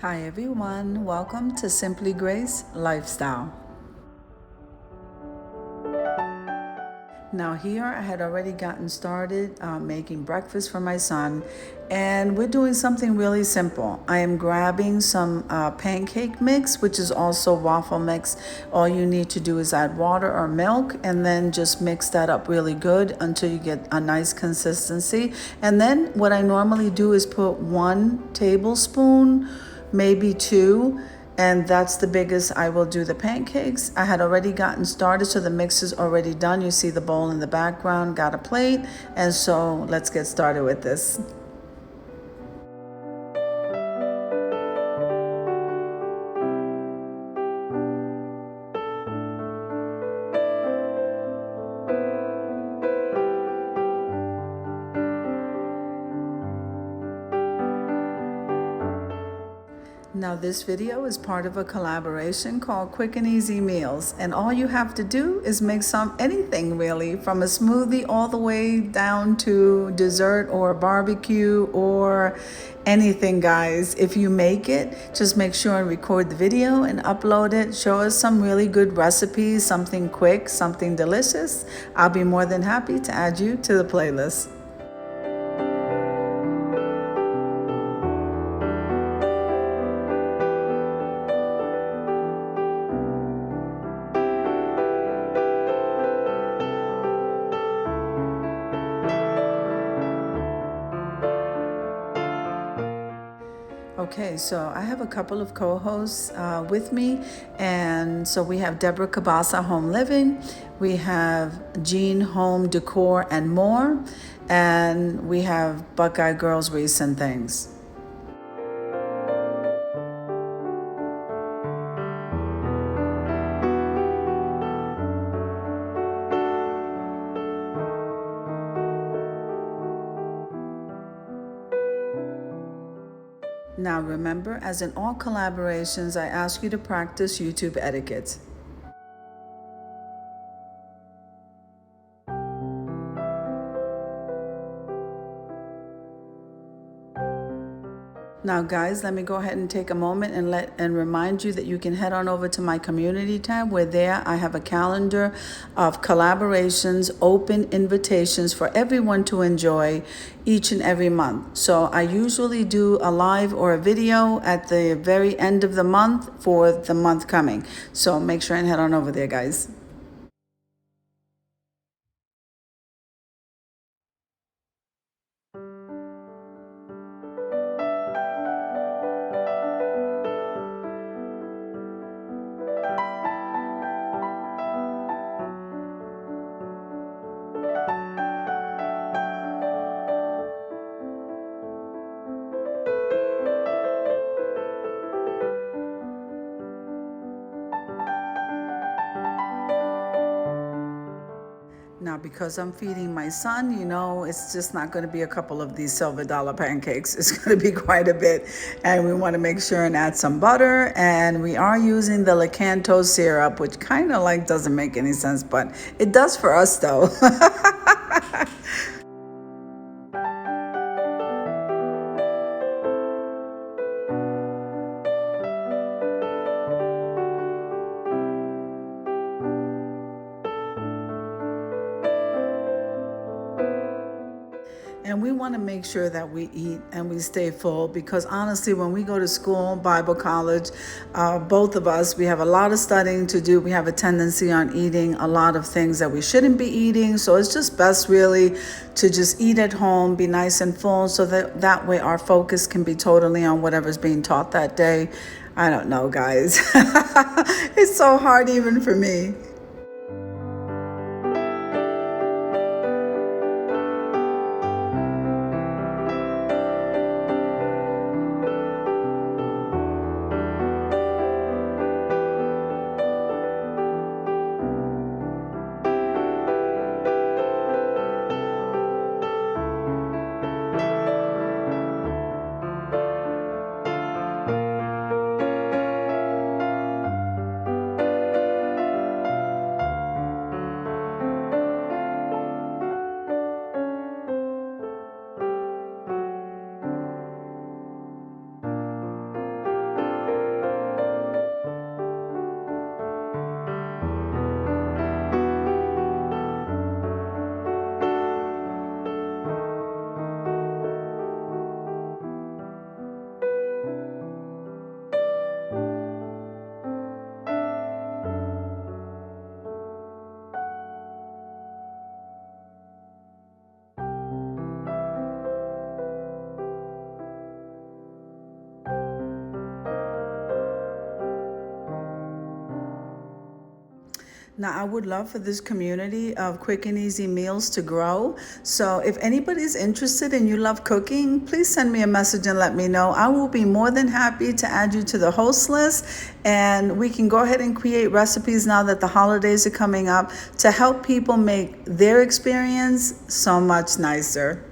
Hi everyone, welcome to Simply Grace Lifestyle. Now, here I had already gotten started making breakfast for my son, and we're doing something really simple. I am grabbing some pancake mix, which is also waffle mix. All you need to do is add water or milk, and then just mix that up really good until you get a nice consistency. And then, what I normally do is put 1 tablespoon, maybe two, and that's the biggest I will do the pancakes. I had already gotten started, so the mix is already done. You see the bowl in the background, got a plate, and so let's get started with this. Now, this video is part of a collaboration called Quick and Easy Meals, and all you have to do is make anything really, from a smoothie all the way down to dessert or barbecue or anything, guys. If you make it, just make sure and record the video and upload it. Show us some really good recipes, something quick, something delicious. I'll be more than happy to add you to the playlist. Okay, so I have a couple of co-hosts with me, and so we have Deborah Cabasa, Home Living, we have Jean, Home Decor and More, and we have Buckeye Girls Recent Things. Now remember, as in all collaborations, I ask you to practice YouTube etiquette. Now, guys, let me go ahead and take a moment and remind you that you can head on over to my community tab, where there I have a calendar of collaborations, open invitations for everyone to enjoy each and every month. So I usually do a live or a video at the very end of the month for the month coming. So make sure and head on over there, guys. Now, because I'm feeding my son, it's just not going to be a couple of these silver dollar pancakes. It's going to be quite a bit. And we want to make sure and add some butter. And we are using the Lakanto syrup, which kind of like doesn't make any sense, but it does for us though. And we want to make sure that we eat and we stay full, because honestly, when we go to school, Bible college, both of us, we have a lot of studying to do. We have a tendency on eating a lot of things that we shouldn't be eating. So it's just best really to just eat at home, be nice and full, so that way our focus can be totally on whatever's being taught that day. I don't know, guys. It's so hard even for me. Now, I would love for this community of quick and easy meals to grow. So, if anybody's interested and you love cooking, please send me a message and let me know. I will be more than happy to add you to the host list, and we can go ahead and create recipes now that the holidays are coming up to help people make their experience so much nicer.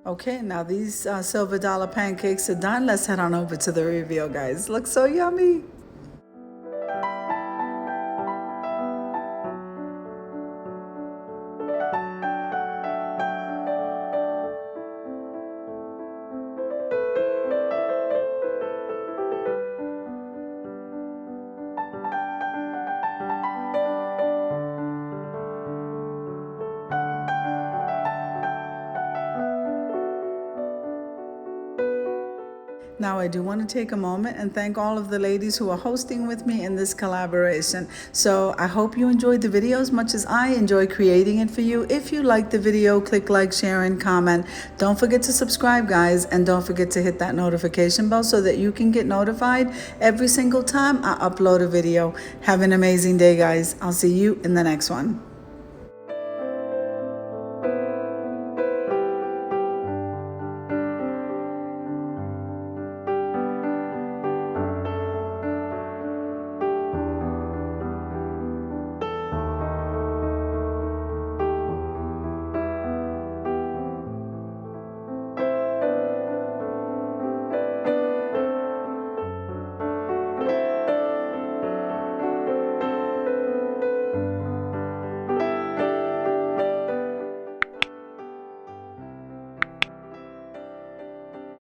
Okay, now these silver dollar pancakes are done. Let's head on over to the reveal, guys. Looks so yummy. Now, I do want to take a moment and thank all of the ladies who are hosting with me in this collaboration. So I hope you enjoyed the video as much as I enjoy creating it for you. If you liked the video, click like, share, and comment. Don't forget to subscribe, guys, and don't forget to hit that notification bell so that you can get notified every single time I upload a video. Have an amazing day, guys. I'll see you in the next one.